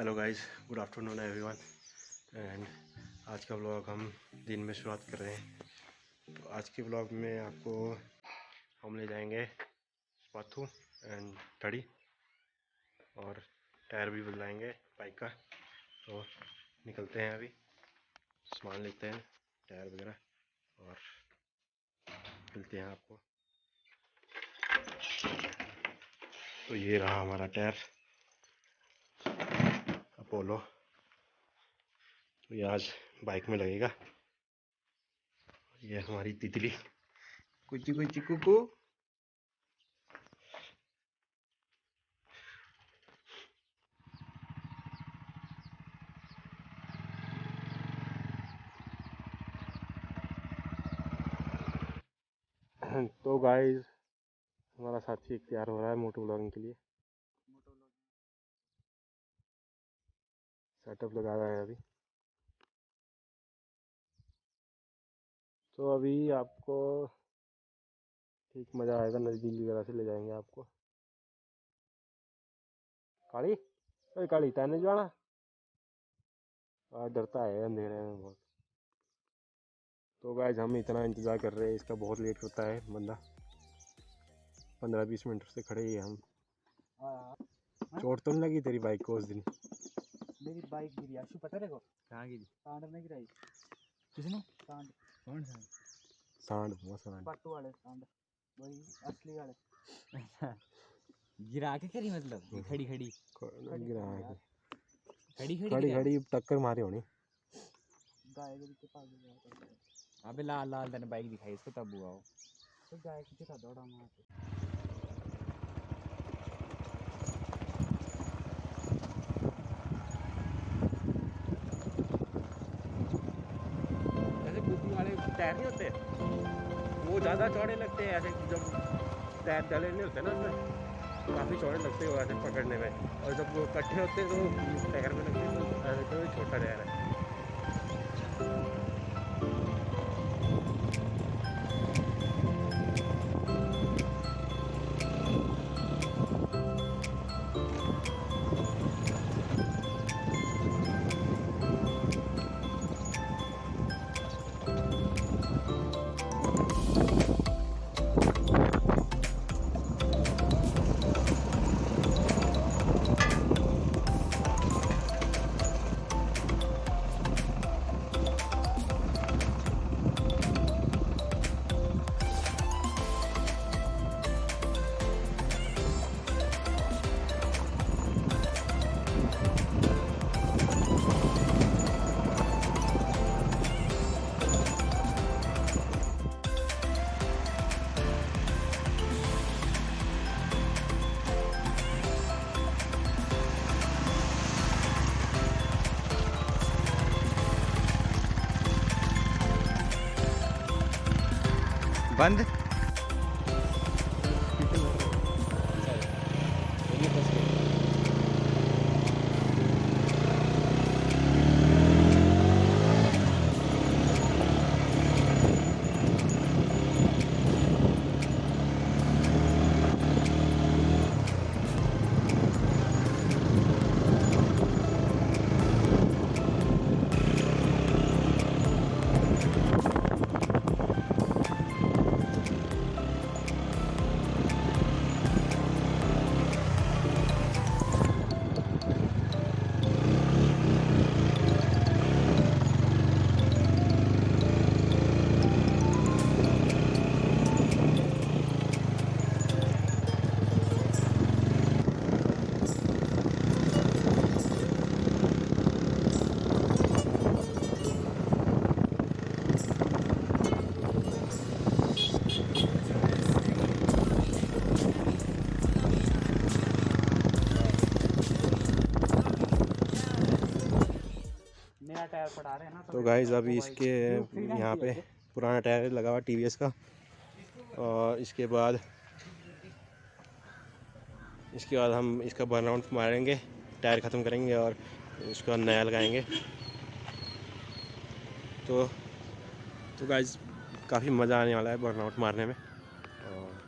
Hello guys, good afternoon everyone. And आज का vlog हम दिन में शुरुआत कर रहे हैं। तो आज के व्लॉग में आपको हम ले जाएंगे पाथू एंड धड़ी और टायर भी बदलाएंगे बाइक का। तो निकलते हैं, अभी सामान लेते हैं, टायर वगैरह, और मिलते हैं आपको। तो ये रहा हमारा टायर अपोलो। तो ये आज बाइक में लगेगा। ये हमारी तितली कुची कुची कुकू। तो गाइस, हमारा साथी एक तैयार हो रहा है मोटो ब्लॉगिंग के लिए। सेटअप लगा रहा है अभी। तो अभी आपको ठीक मज़ा आएगा, नज़दीक वगैरह से ले जाएंगे आपको। काली, अरे काली तैने जाना, डरता है अंधेरे में बहुत। तो गाइस, हम इतना इंतज़ार कर रहे हैं इसका, बहुत लेट होता है बंदा। 15-20 मिनट से खड़े ही हम। चोट तो नहीं लगी तेरी बाइक को उस दिन? मेरी बाइक गिरी आशु, पता है को कहाँ गिरी? सांड में गिराई। किसने? सांड। कौन सांड? सांड, वो सांड पट्टू वाले सांड, वही असली वाले। गिरा के करी मतलब खड़ी खड़ी गिरा है। खड़ी खड़ी खड़ी टक्कर मारी होनी। गाय के पीछे भाग गया। अबे लाल लाल तने बाइक दिखाई इसको, तब हुआ हो। तो गाय के पीछे दौड़ा मार के। जैसे बुद्धि वाले टायर नहीं होते, वो ज़्यादा चौड़े लगते हैं। ऐसे जब टायर डले नहीं होते ना उनमें, काफ़ी चौड़े लगते हैं ऐसे पकड़ने में। और जब वो इकट्ठे होते हैं तो टायर में लगते हैं, तो ऐसे तो छोटा टायर है। बंद। टायर पड़ा रहे हैं ना। तो गाइस, अभी इसके यहाँ पे पुराना टायर लगा हुआ टीवीएस का, और इसके बाद हम इसका बर्न आउट मारेंगे, टायर ख़त्म करेंगे और उसका नया लगाएंगे। तो गाइस, काफ़ी मज़ा आने वाला है बर्न आउट मारने में। और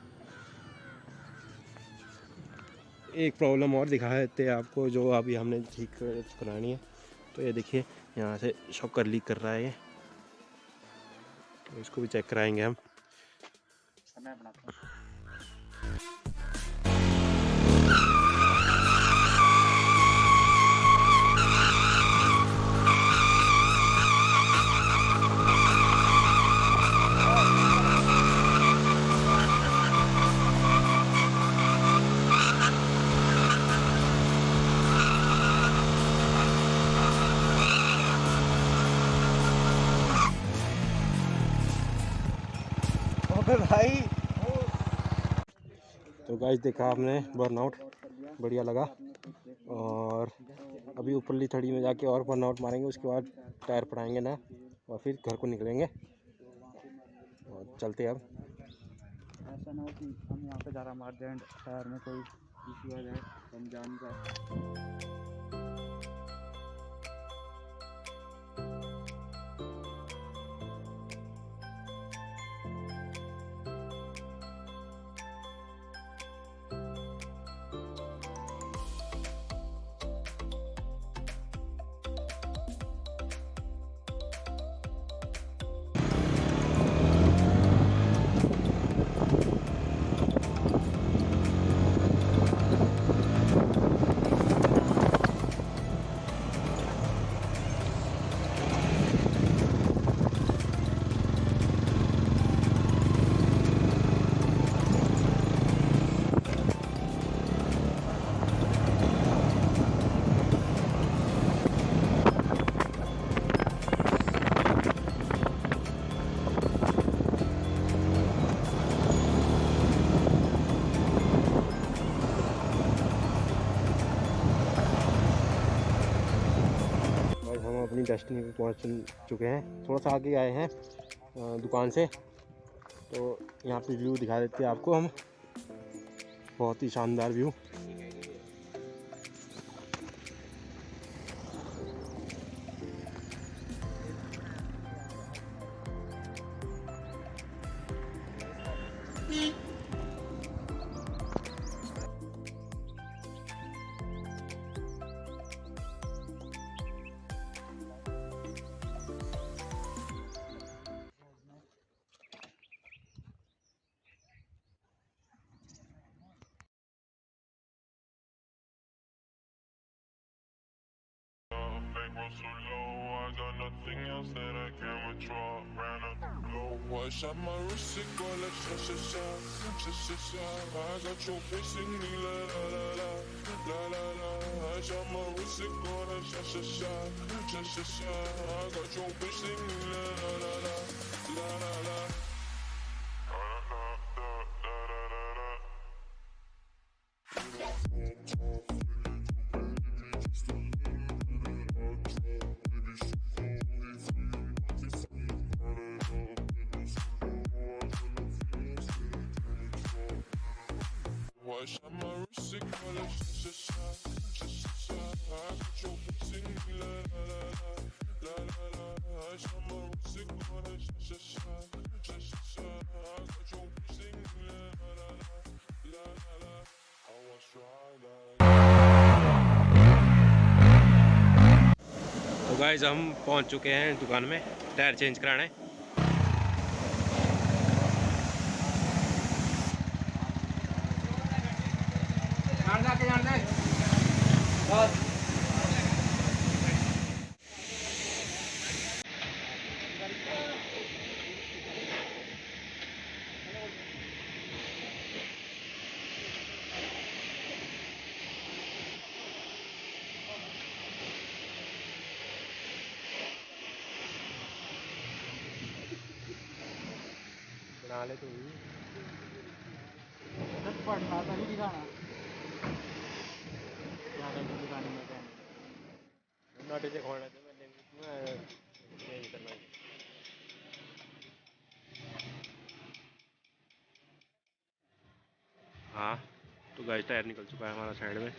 एक प्रॉब्लम और दिखा देते हैं आपको, जो अभी हमने ठीक करानी है। तो ये देखिए यहाँ से शॉकर लीक कर रहा है ये, तो इसको भी चेक कराएंगे हम। समय बनाता हूँ। भाई तो गाइस देखा आपने बर्नआउट, बढ़िया लगा। और अभी ऊपरली थड़ी में जाके और बर्नआउट मारेंगे, उसके बाद टायर पड़ाएंगे ना, और फिर घर को निकलेंगे और चलते अब। ऐसा ना हो कि हम यहाँ पे ज़्यादा अर्जेंट टायर में कोई इशू आ जाए, हम जान जाए। हम अपनी डेस्टिनी पे पहुंच चुके हैं, थोड़ा सा आगे आए हैं दुकान से। तो यहाँ पे व्यू दिखा देते हैं आपको हम, बहुत ही शानदार view. Shot my wrist, it go like sha sha sha, sha sha sha. I got your bitch in me, la la la la, la la la. I shot my wrist, it go like sha sha sha, sha sha sha. I got your bitch in me, la la la la, la la la. Watch out my wrist, it go like sha sha sha, sha sha sha. I got your bitch in me, la la la la, la la la. Watch out my wrist, it go like sha sha sha, sha sha sha. I got your bitch in me, la la la la, la la la. I was right तो guys हम पहुंच चुके हैं दुकान में tyre change कराने। बना ले तो पढ़ता नहीं दिखाना ज़्यादा तो दिखाने में क्या नोटे से खोलना थे मैं चेंज करना है। हाँ तो गाइस टायर निकल चुका है हमारा साइड में,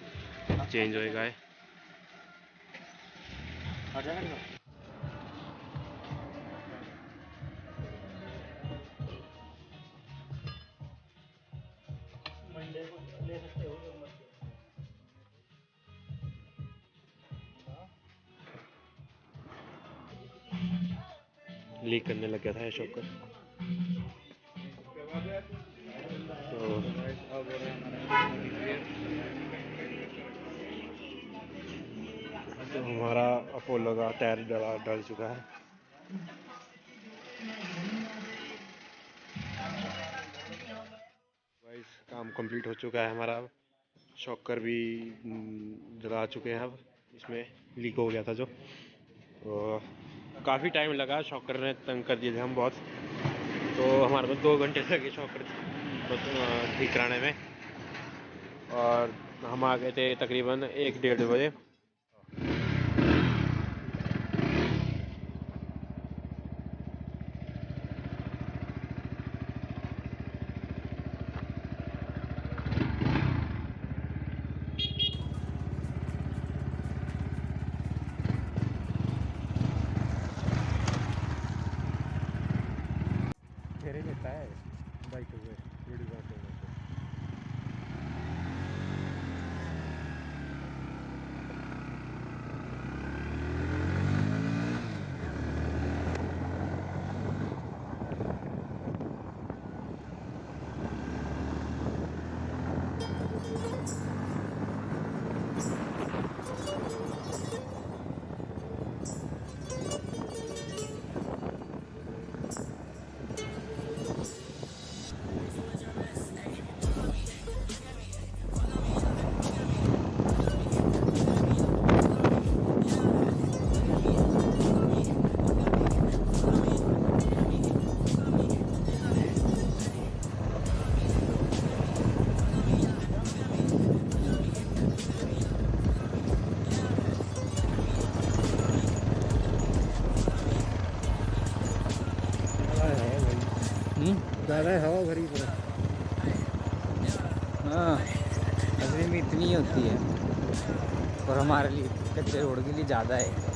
चेंज होएगा है। आ जाएगा मंडे को ले सकते हो। लीक करने लग गया था ये शॉकर। तो हमारा अपोलो का टायर डल चुका है। गाइस काम कंप्लीट हो चुका है हमारा। शॉकर भी जला चुके हैं। अब इसमें लीक हो गया था जो, तो काफ़ी टाइम लगा। शॉकर ने तंग कर दिए थे हम बहुत, तो हमारे पास 2 घंटे लगे शॉकर ठीक कराने में। और हम आ गए थे तकरीबन 1-1:30 बजे। घेरे लेता है बाइक पे वीडियो बनाते हैं। ज़्यादा हवा भरी पूरा। हाँ, असली में इतनी ही होती है और हमारे लिए कच्चे रोड के लिए ज़्यादा है।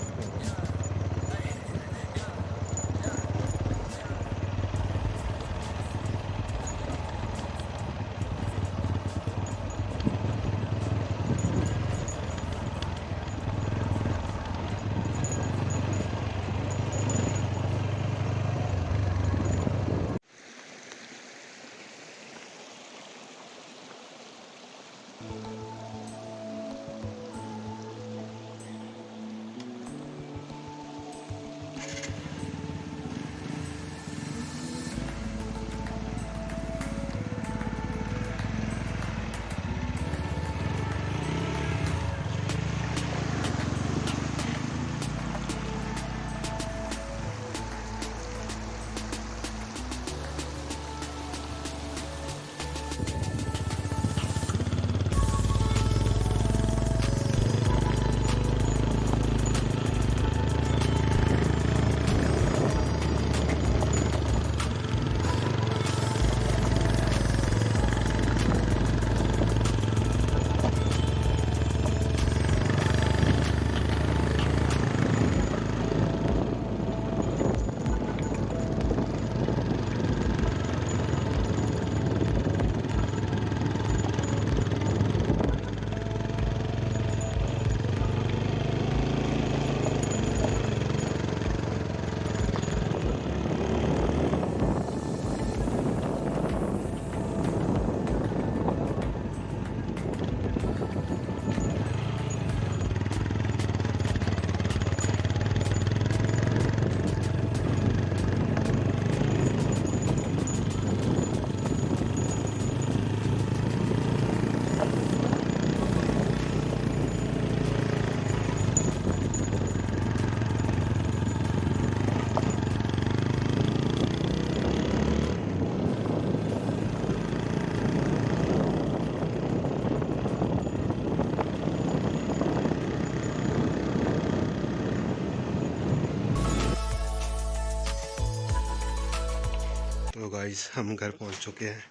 तो गाइस हम घर पहुंच चुके हैं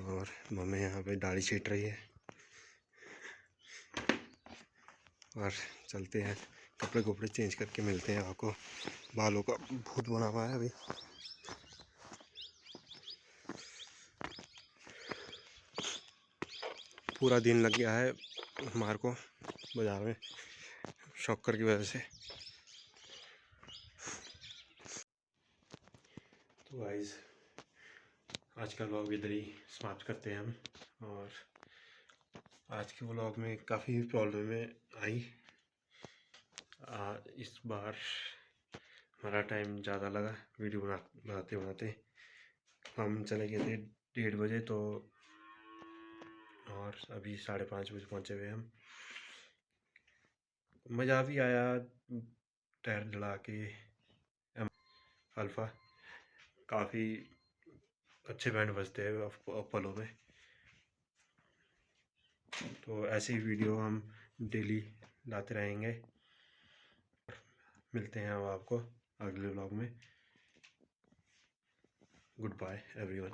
और मम्मी यहाँ पे दाढ़ी छीट रही है और चलते हैं कपड़े कपड़े चेंज करके मिलते हैं आपको। बालों का भूत बना हुआ है अभी। पूरा दिन लग गया है हमारे को बाज़ार में शॉकर की वजह से। तो गाइस आज का व्लॉग इधर ही समाप्त करते हैं हम। और आज के व्लॉग में काफ़ी प्रॉब्लमें आई। इस बार हमारा टाइम ज़्यादा लगा वीडियो बनाते बनाते। हम चले गए थे 1:30 बजे, तो और अभी 5:30 बजे पहुँचे हुए हम। मज़ा भी आया टायर जला के। अल्फ़ा काफ़ी अच्छे बैंड बजते हैं अपोलो में। तो ऐसी वीडियो हम डेली लाते रहेंगे। मिलते हैं अब आपको अगले व्लॉग में। Good bye everyone.